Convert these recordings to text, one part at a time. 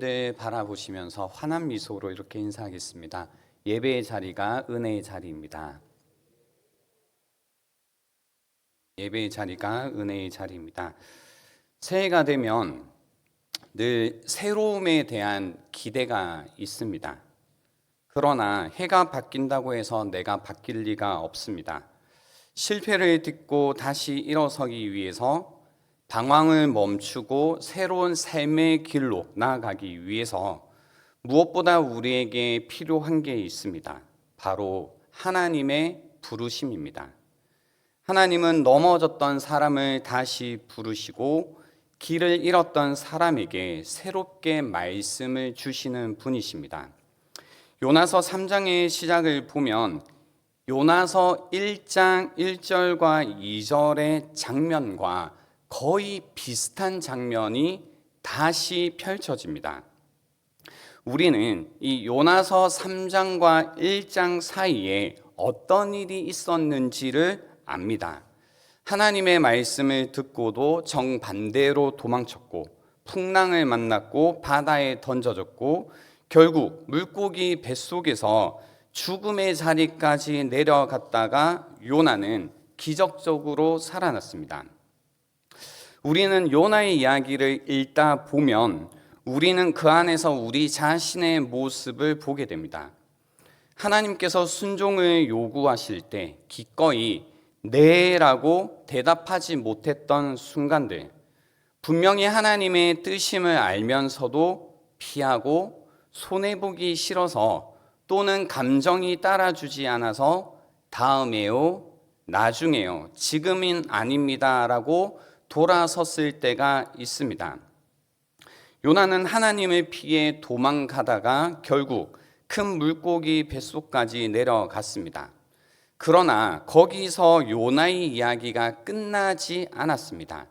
네, 바라보시면서 환한 미소로 이렇게 인사하겠습니다. 예배의 자리가 은혜의 자리입니다. 예배의 자리가 은혜의 자리입니다. 새해가 되면 늘 새로움에 대한 기대가 있습니다. 그러나 해가 바뀐다고 해서 내가 바뀔 리가 없습니다. 실패를 딛고 다시 일어서기 위해서 방황을 멈추고 새로운 삶의 길로 나아가기 위해서 무엇보다 우리에게 필요한 게 있습니다. 바로 하나님의 부르심입니다. 하나님은 넘어졌던 사람을 다시 부르시고 길을 잃었던 사람에게 새롭게 말씀을 주시는 분이십니다. 요나서 3장의 시작을 보면 요나서 1장 1절과 2절의 장면과 거의 비슷한 장면이 다시 펼쳐집니다. 우리는 이 요나서 3장과 1장 사이에 어떤 일이 있었는지를 압니다. 하나님의 말씀을 듣고도 정반대로 도망쳤고 풍랑을 만났고 바다에 던져졌고 결국 물고기 뱃속에서 죽음의 자리까지 내려갔다가 요나는 기적적으로 살아났습니다. 우리는 요나의 이야기를 읽다 보면 우리는 그 안에서 우리 자신의 모습을 보게 됩니다. 하나님께서 순종을 요구하실 때 기꺼이 네라고 대답하지 못했던 순간들, 분명히 하나님의 뜻임을 알면서도 피하고 손해보기 싫어서 또는 감정이 따라주지 않아서 다음에요, 나중에요, 지금은 아닙니다 라고 돌아섰을 때가 있습니다. 요나는 하나님을 피해 도망가다가 결국 큰 물고기 뱃속까지 내려갔습니다. 그러나 거기서 요나의 이야기가 끝나지 않았습니다.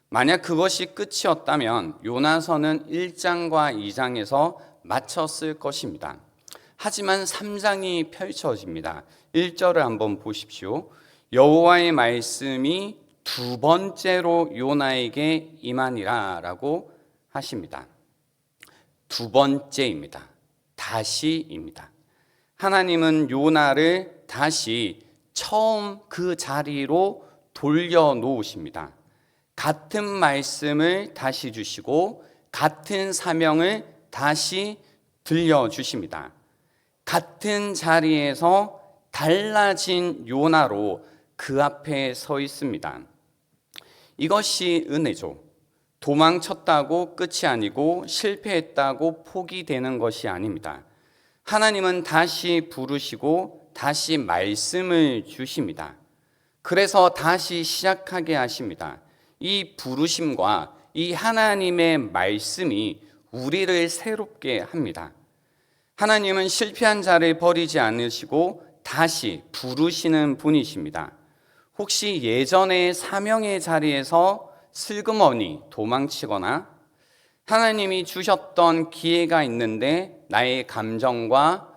만약 그것이 끝이었다면 요나서는 1장과 2장에서 마쳤을 것입니다. 하지만 3장이 펼쳐집니다. 1절을 한번 보십시오. 여호와의 말씀이 두 번째로 요나에게 임하니라 라고 하십니다. 두 번째입니다. 다시입니다. 하나님은 요나를 다시 처음 그 자리로 돌려놓으십니다. 같은 말씀을 다시 주시고 같은 사명을 다시 들려주십니다. 같은 자리에서 달라진 요나로 그 앞에 서 있습니다. 이것이 은혜죠. 도망쳤다고 끝이 아니고 실패했다고 포기되는 것이 아닙니다. 하나님은 다시 부르시고 다시 말씀을 주십니다. 그래서 다시 시작하게 하십니다. 이 부르심과 이 하나님의 말씀이 우리를 새롭게 합니다. 하나님은 실패한 자를 버리지 않으시고 다시 부르시는 분이십니다. 혹시 예전의 사명의 자리에서 슬그머니 도망치거나 하나님이 주셨던 기회가 있는데 나의 감정과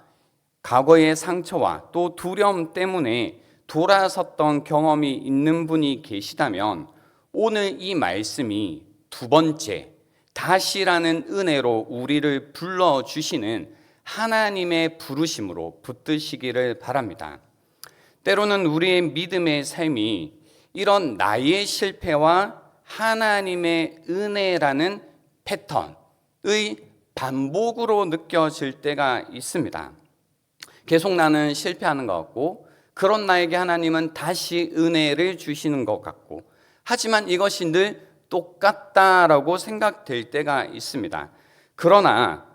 과거의 상처와 또 두려움 때문에 돌아섰던 경험이 있는 분이 계시다면 오늘 이 말씀이 두 번째 다시라는 은혜로 우리를 불러주시는 하나님의 부르심으로 붙드시기를 바랍니다. 때로는 우리의 믿음의 삶이 이런 나의 실패와 하나님의 은혜라는 패턴의 반복으로 느껴질 때가 있습니다. 계속 나는 실패하는 것 같고 그런 나에게 하나님은 다시 은혜를 주시는 것 같고 하지만 이것이 늘 똑같다라고 생각될 때가 있습니다. 그러나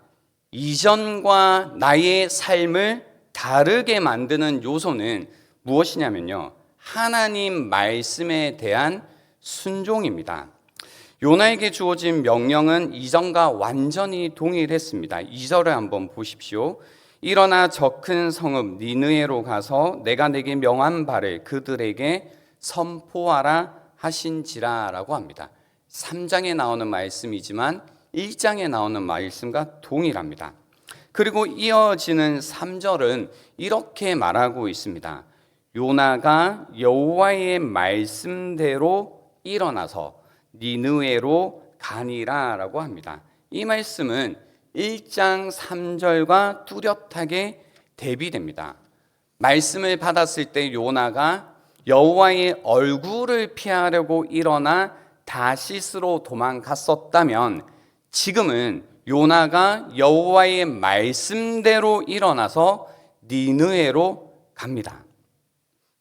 이전과 나의 삶을 다르게 만드는 요소는 무엇이냐면요, 하나님 말씀에 대한 순종입니다. 요나에게 주어진 명령은 이전과 완전히 동일했습니다. 2절을 한번 보십시오. 일어나 저 큰 성읍 니느웨로 가서 내가 내게 명한 바를 그들에게 선포하라 하신지라 라고 합니다. 3장에 나오는 말씀이지만 1장에 나오는 말씀과 동일합니다. 그리고 이어지는 3절은 이렇게 말하고 있습니다. 요나가 여호와의 말씀대로 일어나서 니느웨로 가니라 라고 합니다. 이 말씀은 1장 3절과 뚜렷하게 대비됩니다. 말씀을 받았을 때 요나가 여호와의 얼굴을 피하려고 일어나 다시스로 도망갔었다면, 지금은 요나가 여호와의 말씀대로 일어나서 니느웨로 갑니다.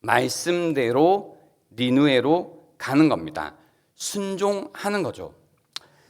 말씀대로 니느웨로 가는 겁니다. 순종하는 거죠.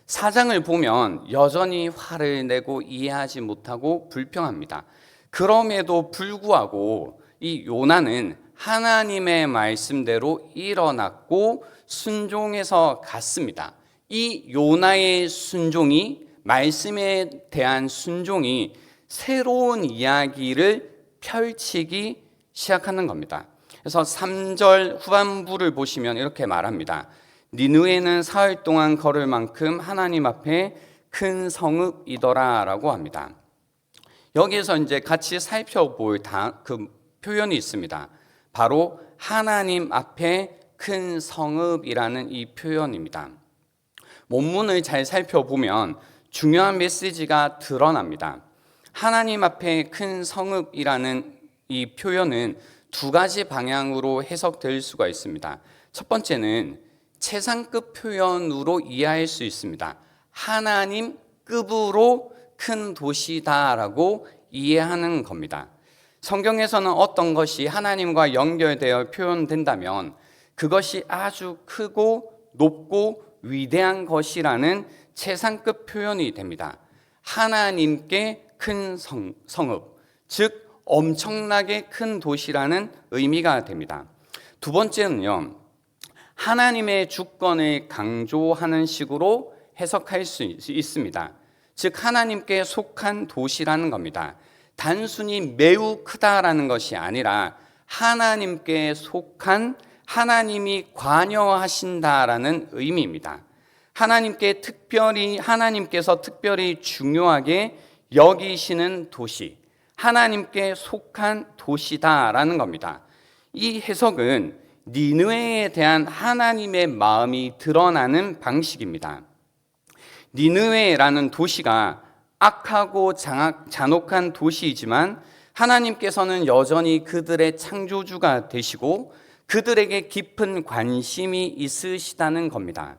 사장을 보면 여전히 화를 내고 이해하지 못하고 불평합니다. 그럼에도 불구하고 이 요나는 하나님의 말씀대로 일어났고 순종해서 갔습니다. 이 요나의 순종이, 말씀에 대한 순종이 새로운 이야기를 펼치기 시작하는 겁니다. 그래서 3절 후반부를 보시면 이렇게 말합니다. 니느웨는 사흘 동안 걸을 만큼 하나님 앞에 큰 성읍이더라 라고 합니다. 여기에서 이제 같이 살펴볼 그 표현이 있습니다. 바로 하나님 앞에 큰 성읍이라는 이 표현입니다. 원문을 잘 살펴보면 중요한 메시지가 드러납니다. 하나님 앞에 큰 성읍이라는 이 표현은 두 가지 방향으로 해석될 수가 있습니다. 첫 번째는 최상급 표현으로 이해할 수 있습니다. 하나님급으로 큰 도시다라고 이해하는 겁니다. 성경에서는 어떤 것이 하나님과 연결되어 표현된다면 그것이 아주 크고 높고 위대한 것이라는 최상급 표현이 됩니다. 하나님께 큰 성읍, 즉 엄청나게 큰 도시라는 의미가 됩니다. 두 번째는요, 하나님의 주권을 강조하는 식으로 해석할 수 있습니다. 즉 하나님께 속한 도시라는 겁니다. 단순히 매우 크다라는 것이 아니라 하나님께 속한, 하나님이 관여하신다라는 의미입니다. 하나님께서 특별히 중요하게 여기시는 도시, 하나님께 속한 도시다라는 겁니다. 이 해석은 니느웨에 대한 하나님의 마음이 드러나는 방식입니다. 니느웨라는 도시가 악하고 잔혹한 도시이지만 하나님께서는 여전히 그들의 창조주가 되시고 그들에게 깊은 관심이 있으시다는 겁니다.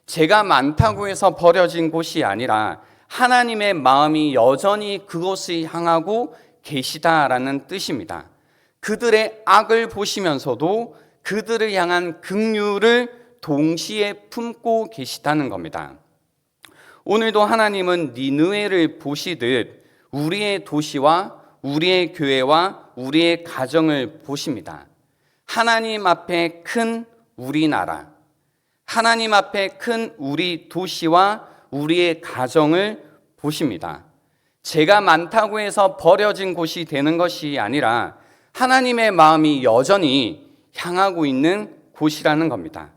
죄가 많다고 해서 버려진 곳이 아니라 하나님의 마음이 여전히 그곳을 향하고 계시다라는 뜻입니다. 그들의 악을 보시면서도 그들을 향한 긍휼을 동시에 품고 계시다는 겁니다. 오늘도 하나님은 니느웨를 보시듯 우리의 도시와 우리의 교회와 우리의 가정을 보십니다. 하나님 앞에 큰 우리나라, 하나님 앞에 큰 우리 도시와 우리의 가정을 보십니다. 죄가 많다고 해서 버려진 곳이 되는 것이 아니라 하나님의 마음이 여전히 향하고 있는 곳이라는 겁니다.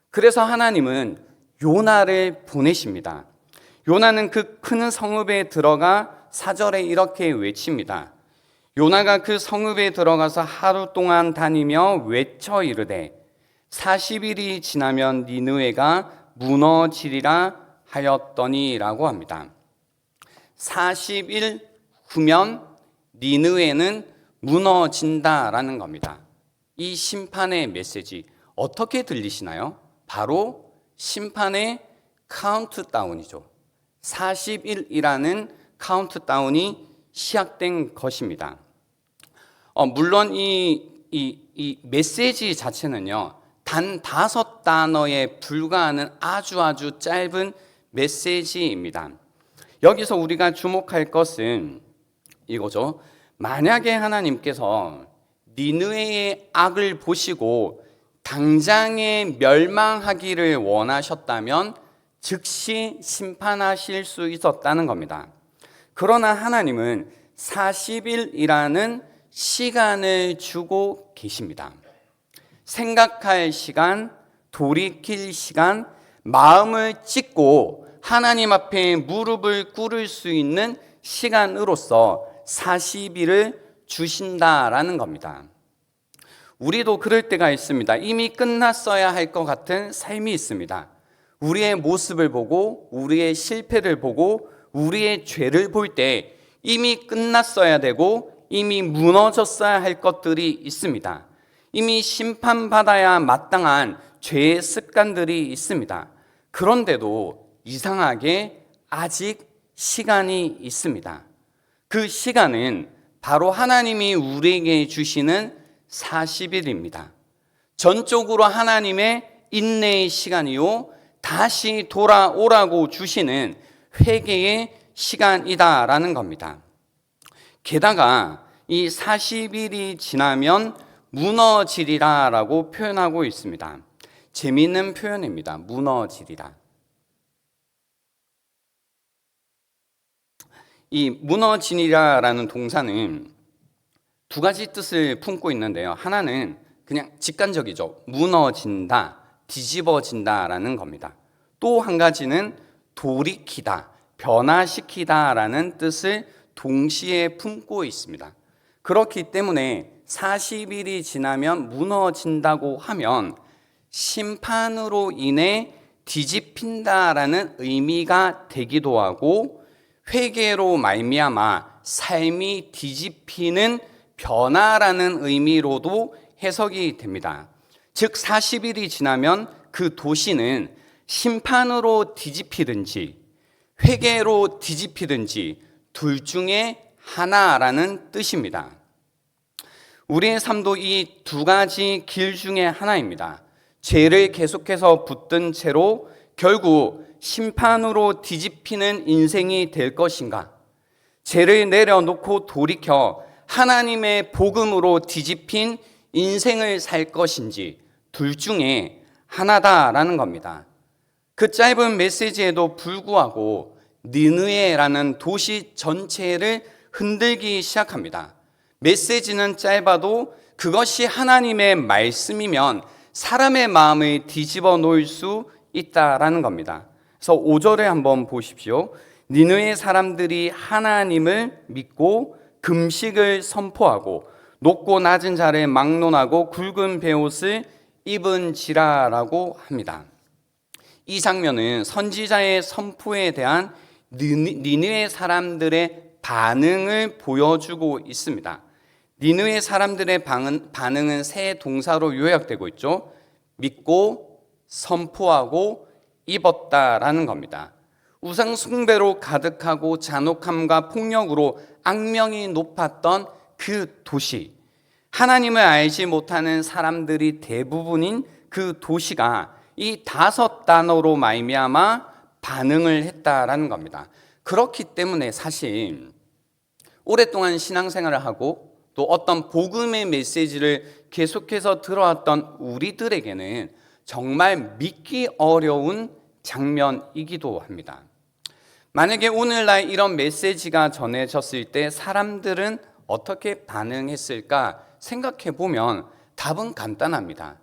그래서 하나님은 요나를 보내십니다. 요나는 그 큰 성읍에 들어가 4절에 이렇게 외칩니다. 요나가 그 성읍에 들어가서 하루 동안 다니며 외쳐 이르되 40일이 지나면 니느웨가 무너지리라 하였더니라고 합니다. 40일 후면 니느웨는 무너진다라는 겁니다. 이 심판의 메시지 어떻게 들리시나요? 바로 심판의 카운트다운이죠. 40일이라는 카운트다운이 시작된 것입니다. 물론 이 메시지 자체는요, 단 5단어에 불과하는 아주 짧은 메시지입니다. 여기서 우리가 주목할 것은 이거죠. 만약에 하나님께서 니느웨의 악을 보시고 당장에 멸망하기를 원하셨다면 즉시 심판하실 수 있었다는 겁니다. 그러나 하나님은 40일이라는 시간을 주고 계십니다. 생각할 시간, 돌이킬 시간, 마음을 찢고 하나님 앞에 무릎을 꿇을 수 있는 시간으로서 40일을 주신다라는 겁니다. 우리도 그럴 때가 있습니다. 이미 끝났어야 할 것 같은 삶이 있습니다. 우리의 모습을 보고, 우리의 실패를 보고, 우리의 죄를 볼 때 이미 끝났어야 되고 이미 무너졌어야 할 것들이 있습니다. 이미 심판받아야 마땅한 죄의 습관들이 있습니다. 그런데도 이상하게 아직 시간이 있습니다. 그 시간은 바로 하나님이 우리에게 주시는 40일입니다. 전적으로 하나님의 인내의 시간이요, 다시 돌아오라고 주시는 회개의 시간이다라는 겁니다. 게다가 이 40일이 지나면 무너지리라라고 표현하고 있습니다. 재미있는 표현입니다. 무너지리라. 이 무너지리라라는 동사는 두 가지 뜻을 품고 있는데요. 하나는 그냥 직관적이죠. 무너진다, 뒤집어진다라는 겁니다. 또 한 가지는 돌이키다, 변화시키다라는 뜻을 동시에 품고 있습니다. 그렇기 때문에 40일이 지나면 무너진다고 하면 심판으로 인해 뒤집힌다라는 의미가 되기도 하고, 회개로 말미암아 삶이 뒤집히는 변화라는 의미로도 해석이 됩니다. 즉 40일이 지나면 그 도시는 심판으로 뒤집히든지 회개로 뒤집히든지 둘 중에 하나라는 뜻입니다. 우리의 삶도 이 두 가지 길 중에 하나입니다. 죄를 계속해서 붙든 채로 결국 심판으로 뒤집히는 인생이 될 것인가, 죄를 내려놓고 돌이켜 하나님의 복음으로 뒤집힌 인생을 살 것인지, 둘 중에 하나다라는 겁니다. 그 짧은 메시지에도 불구하고 니느웨라는 도시 전체를 흔들기 시작합니다. 메시지는 짧아도 그것이 하나님의 말씀이면 사람의 마음을 뒤집어 놓을 수 있다라는 겁니다. 그래서 5절에 한번 보십시오. 니느웨 사람들이 하나님을 믿고 금식을 선포하고 높고 낮은 자를 막론하고 굵은 베옷을 입은지라라고 합니다. 이 장면은 선지자의 선포에 대한 니느웨 사람들의 반응을 보여주고 있습니다. 니느웨 사람들의 반응은 세 동사로 요약되고 있죠. 믿고, 선포하고, 입었다라는 겁니다. 우상 숭배로 가득하고 잔혹함과 폭력으로 악명이 높았던 그 도시, 하나님을 알지 못하는 사람들이 대부분인 그 도시가 이 5단어로 말미암아 반응을 했다라는 겁니다. 그렇기 때문에 사실 오랫동안 신앙생활을 하고 또 어떤 복음의 메시지를 계속해서 들어왔던 우리들에게는 정말 믿기 어려운 장면이기도 합니다. 만약에 오늘날 이런 메시지가 전해졌을 때 사람들은 어떻게 반응했을까 생각해 보면 답은 간단합니다.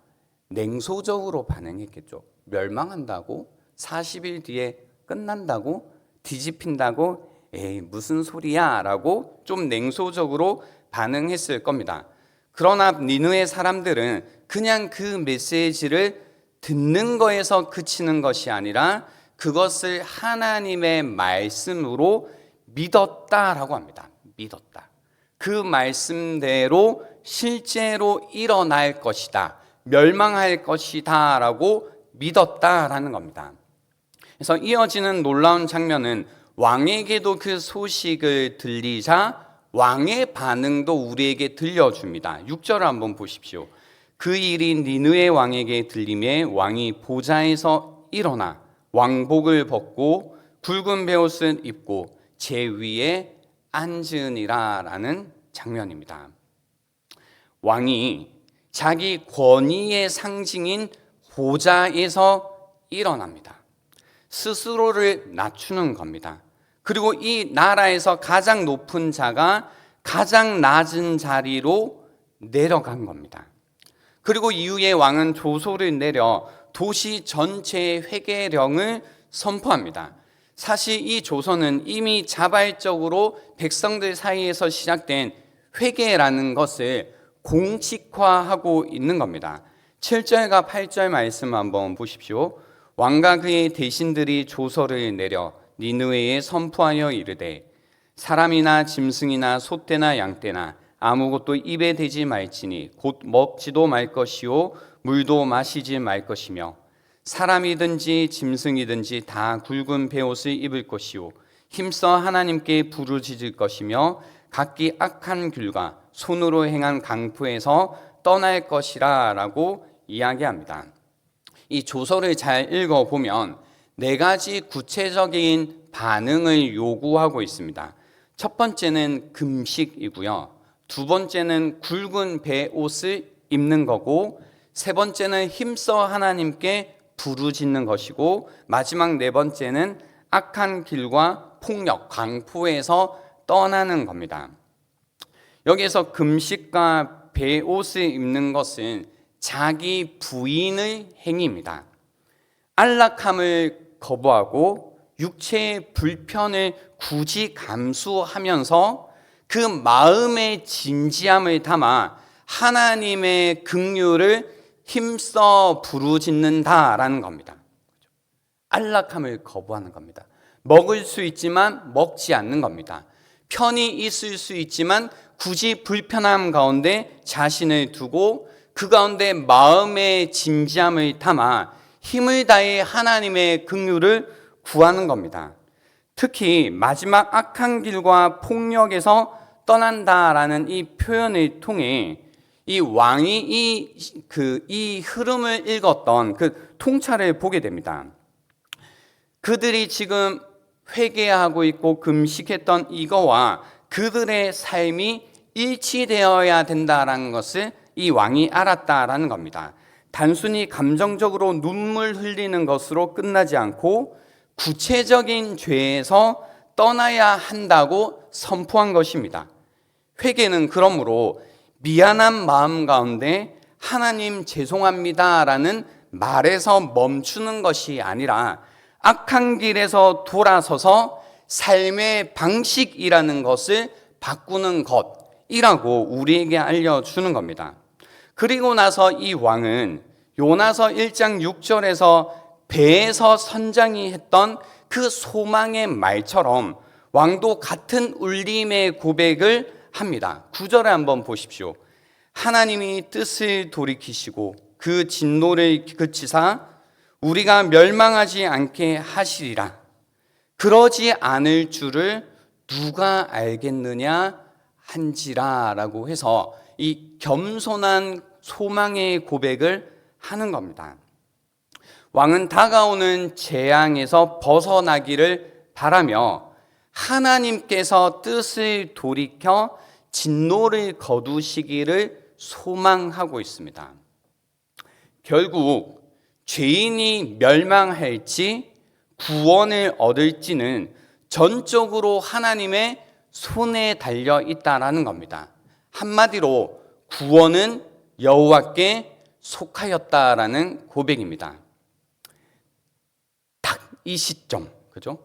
냉소적으로 반응했겠죠. 멸망한다고? 40일 뒤에 끝난다고? 뒤집힌다고? 에이, 무슨 소리야? 라고 좀 냉소적으로 반응했을 겁니다. 그러나 니느웨 사람들은 그냥 그 메시지를 듣는 거에서 그치는 것이 아니라 그것을 하나님의 말씀으로 믿었다라고 합니다. 믿었다. 그 말씀대로 실제로 일어날 것이다, 멸망할 것이다 라고 믿었다라는 겁니다. 그래서 이어지는 놀라운 장면은 왕에게도 그 소식을 들리자 왕의 반응도 우리에게 들려줍니다. 6절을 한번 보십시오. 그 일이 니느웨 왕에게 들림에 왕이 보좌에서 일어나 왕복을 벗고 굵은 베옷을 입고 제 위에 앉으니라 라는 장면입니다. 왕이 자기 권위의 상징인 보좌에서 일어납니다. 스스로를 낮추는 겁니다. 그리고 이 나라에서 가장 높은 자가 가장 낮은 자리로 내려간 겁니다. 그리고 이후에 왕은 조소를 내려 도시 전체의 회개령을 선포합니다. 사실 이 조서는 이미 자발적으로 백성들 사이에서 시작된 회개라는 것을 공식화하고 있는 겁니다. 7절과 8절 말씀 한번 보십시오. 왕과 그의 대신들이 조서를 내려 니느웨에 선포하여 이르되 사람이나 짐승이나 소떼나 양떼나 아무것도 입에 대지 말지니 곧 먹지도 말 것이요 물도 마시지 말 것이며 사람이든지 짐승이든지 다 굵은 베옷을 입을 것이요 힘써 하나님께 부르짖을 것이며 각기 악한 길과 손으로 행한 강포에서 떠날 것이라 라고 이야기합니다. 이 조서를 잘 읽어보면 네 가지 구체적인 반응을 요구하고 있습니다. 첫 번째는 금식이고요. 두 번째는 굵은 베옷을 입는 거고, 세 번째는 힘써 하나님께 부르짖는 것이고, 마지막 네 번째는 악한 길과 폭력, 강포에서 떠나는 겁니다. 여기에서 금식과 베옷을 입는 것은 자기 부인의 행위입니다. 안락함을 거부하고 육체의 불편을 굳이 감수하면서 그 마음의 진지함을 담아 하나님의 긍휼을 힘써 부르짖는다라는 겁니다. 안락함을 거부하는 겁니다. 먹을 수 있지만 먹지 않는 겁니다. 편히 있을 수 있지만 굳이 불편함 가운데 자신을 두고 그 가운데 마음의 진지함을 담아 힘을 다해 하나님의 긍휼을 구하는 겁니다. 특히 마지막 악한 길과 폭력에서 떠난다라는 이 표현을 통해 이 왕이 이 흐름을 읽었던 그 통찰을 보게 됩니다. 그들이 지금 회개하고 있고 금식했던 이거와 그들의 삶이 일치되어야 된다라는 것을 이 왕이 알았다라는 겁니다. 단순히 감정적으로 눈물 흘리는 것으로 끝나지 않고 구체적인 죄에서 떠나야 한다고 선포한 것입니다. 회개는 그러므로 미안한 마음 가운데 하나님 죄송합니다라는 말에서 멈추는 것이 아니라 악한 길에서 돌아서서 삶의 방식이라는 것을 바꾸는 것이라고 우리에게 알려주는 겁니다. 그리고 나서 이 왕은 요나서 1장 6절에서 배에서 선장이 했던 그 소망의 말처럼 왕도 같은 울림의 고백을 합니다. 9절에 한번 보십시오. 하나님이 뜻을 돌이키시고 그 진노를 그치사 우리가 멸망하지 않게 하시리라. 그러지 않을 줄을 누가 알겠느냐 한지라 라고 해서 이 겸손한 소망의 고백을 하는 겁니다. 왕은 다가오는 재앙에서 벗어나기를 바라며 하나님께서 뜻을 돌이켜 진노를 거두시기를 소망하고 있습니다. 결국 죄인이 멸망할지 구원을 얻을지는 전적으로 하나님의 손에 달려 있다라는 겁니다. 한마디로 구원은 여호와께 속하였다라는 고백입니다. 딱 이 시점, 그죠?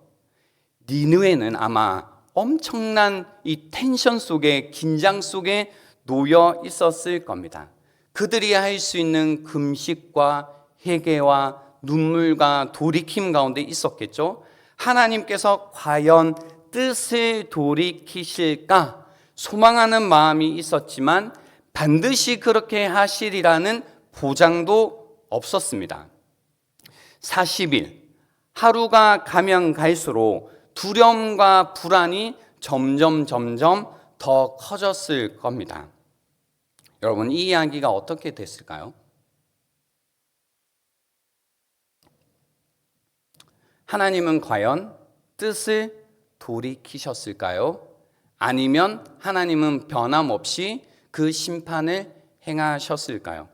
니느웨는 아마 엄청난 이 텐션 속에, 긴장 속에 놓여 있었을 겁니다. 그들이 할 수 있는 금식과 회개와 눈물과 돌이킴 가운데 있었겠죠. 하나님께서 과연 뜻을 돌이키실까 소망하는 마음이 있었지만 반드시 그렇게 하시리라는 보장도 없었습니다. 40일, 하루가 가면 갈수록 두려움과 불안이 점점 더 커졌을 겁니다. 여러분, 이 이야기가 어떻게 됐을까요? 하나님은 과연 뜻을 돌이키셨을까요? 아니면 하나님은 변함없이 그 심판을 행하셨을까요?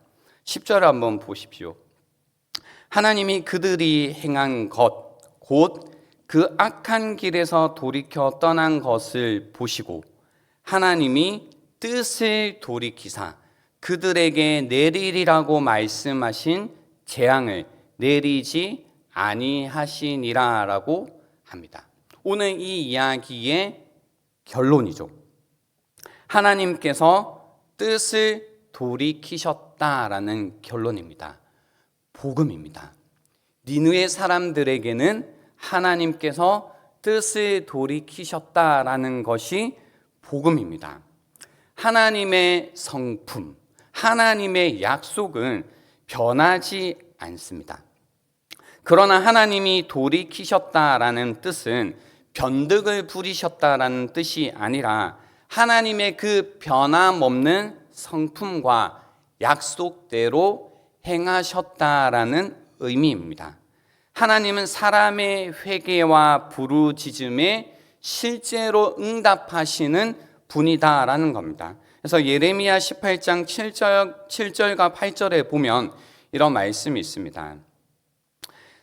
10절을 한번 보십시오. 하나님이 그들이 행한 것, 곧 그 악한 길에서 돌이켜 떠난 것을 보시고 하나님이 뜻을 돌이키사 그들에게 내리리라고 말씀하신 재앙을 내리지 아니하시니라라고 합니다. 오늘 이 이야기의 결론이죠. 하나님께서 뜻을 돌이키셨다라는 결론입니다. 복음입니다. 니느웨 사람들에게는 하나님께서 뜻을 돌이키셨다라는 것이 복음입니다. 하나님의 성품, 하나님의 약속은 변하지 않습니다. 그러나 하나님이 돌이키셨다라는 뜻은 변덕을 부리셨다라는 뜻이 아니라 하나님의 그 변함없는 성품과 약속대로 행하셨다라는 의미입니다. 하나님은 사람의 회개와 부르짖음에 실제로 응답하시는 분이다라는 겁니다. 그래서 예레미야 18장 7절과 8절에 보면 이런 말씀이 있습니다.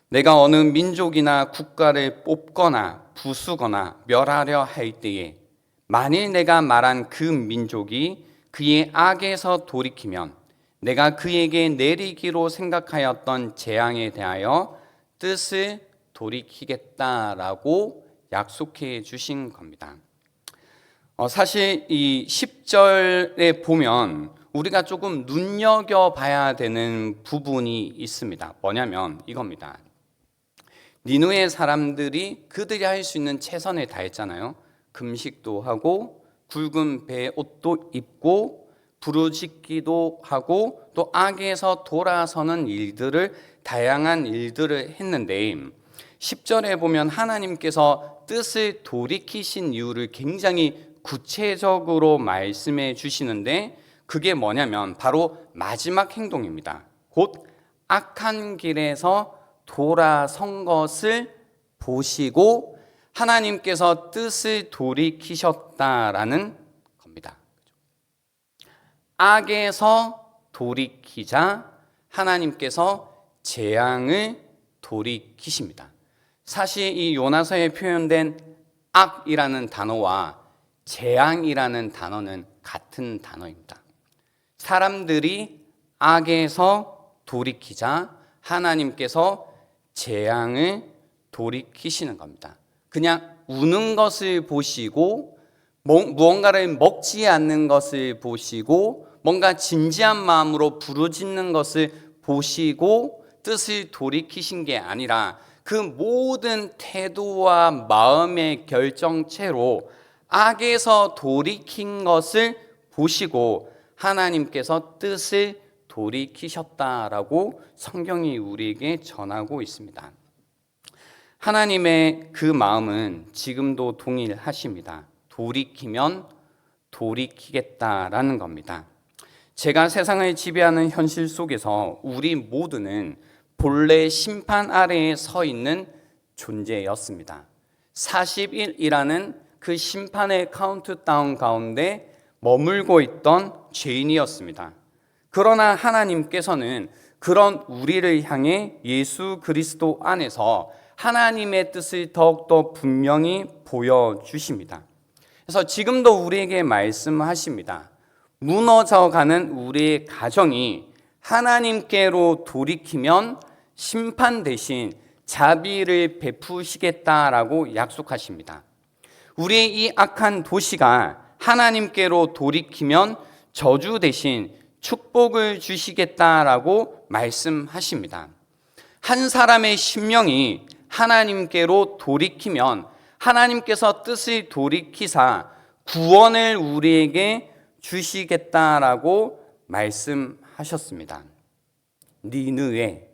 내가 어느 민족이나 국가를 뽑거나 부수거나 멸하려 할 때에 만일 내가 말한 그 민족이 그의 악에서 돌이키면 내가 그에게 내리기로 생각하였던 재앙에 대하여 뜻을 돌이키겠다라고 약속해 주신 겁니다. 사실 이 10절에 보면 우리가 조금 눈여겨봐야 되는 부분이 있습니다. 뭐냐면 이겁니다. 니느웨 사람들이 그들이 할 수 있는 최선을 다했잖아요. 금식도 하고 굵은 배 옷도 입고 부르짖기도 하고 또 악에서 돌아서는 일들을 다양한 일들을 했는데 10절에 보면 하나님께서 뜻을 돌이키신 이유를 굉장히 구체적으로 말씀해 주시는데 그게 뭐냐면 바로 마지막 행동입니다. 곧 악한 길에서 돌아선 것을 보시고 하나님께서 뜻을 돌이키셨다라는 겁니다. 악에서 돌이키자 하나님께서 재앙을 돌이키십니다. 사실 이 요나서에 표현된 악이라는 단어와 재앙이라는 단어는 같은 단어입니다. 사람들이 악에서 돌이키자 하나님께서 재앙을 돌이키시는 겁니다. 그냥 우는 것을 보시고 무언가를 먹지 않는 것을 보시고 뭔가 진지한 마음으로 부르짖는 것을 보시고 뜻을 돌이키신 게 아니라 그 모든 태도와 마음의 결정체로 악에서 돌이킨 것을 보시고 하나님께서 뜻을 돌이키셨다라고 성경이 우리에게 전하고 있습니다. 하나님의 그 마음은 지금도 동일하십니다. 돌이키면 돌이키겠다라는 겁니다. 제가 세상을 지배하는 현실 속에서 우리 모두는 본래 심판 아래에 서 있는 존재였습니다. 40일이라는 그 심판의 카운트다운 가운데 머물고 있던 죄인이었습니다. 그러나 하나님께서는 그런 우리를 향해 예수 그리스도 안에서 하나님의 뜻을 더욱더 분명히 보여주십니다. 그래서 지금도 우리에게 말씀하십니다. 무너져가는 우리의 가정이 하나님께로 돌이키면 심판 대신 자비를 베푸시겠다라고 약속하십니다. 우리의 이 악한 도시가 하나님께로 돌이키면 저주 대신 축복을 주시겠다라고 말씀하십니다. 한 사람의 심령이 하나님께로 돌이키면 하나님께서 뜻을 돌이키사 구원을 우리에게 주시겠다라고 말씀하셨습니다. 니느웨,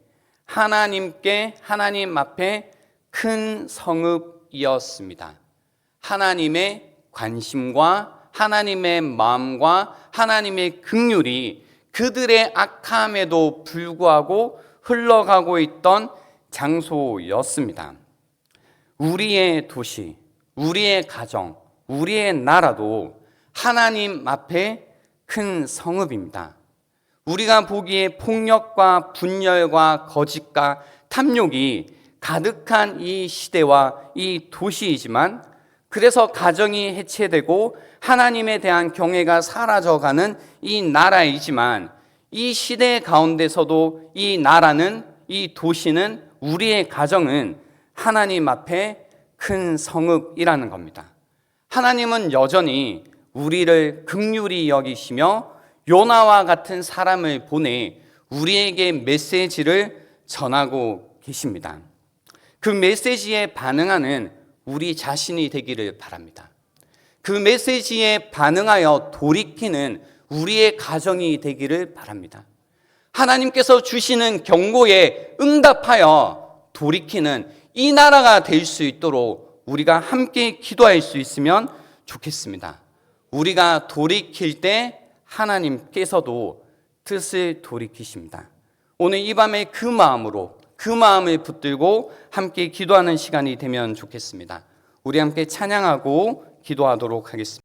하나님 앞에 큰 성읍이었습니다. 하나님의 관심과 하나님의 마음과 하나님의 긍휼이 그들의 악함에도 불구하고 흘러가고 있던 장소였습니다. 우리의 도시, 우리의 가정, 우리의 나라도 하나님 앞에 큰 성읍입니다. 우리가 보기에 폭력과 분열과 거짓과 탐욕이 가득한 이 시대와 이 도시이지만 그래서 가정이 해체되고 하나님에 대한 경외가 사라져가는 이 나라이지만 이 시대 가운데서도 이 나라는 이 도시는 우리의 가정은 하나님 앞에 큰 성읍이라는 겁니다. 하나님은 여전히 우리를 긍휼히 여기시며 요나와 같은 사람을 보내 우리에게 메시지를 전하고 계십니다. 그 메시지에 반응하는 우리 자신이 되기를 바랍니다. 그 메시지에 반응하여 돌이키는 우리의 가정이 되기를 바랍니다. 하나님께서 주시는 경고에 응답하여 돌이키는 이 나라가 될 수 있도록 우리가 함께 기도할 수 있으면 좋겠습니다. 우리가 돌이킬 때 하나님께서도 뜻을 돌이키십니다. 오늘 이 밤에 그 마음으로, 그 마음을 붙들고 함께 기도하는 시간이 되면 좋겠습니다. 우리 함께 찬양하고 기도하도록 하겠습니다.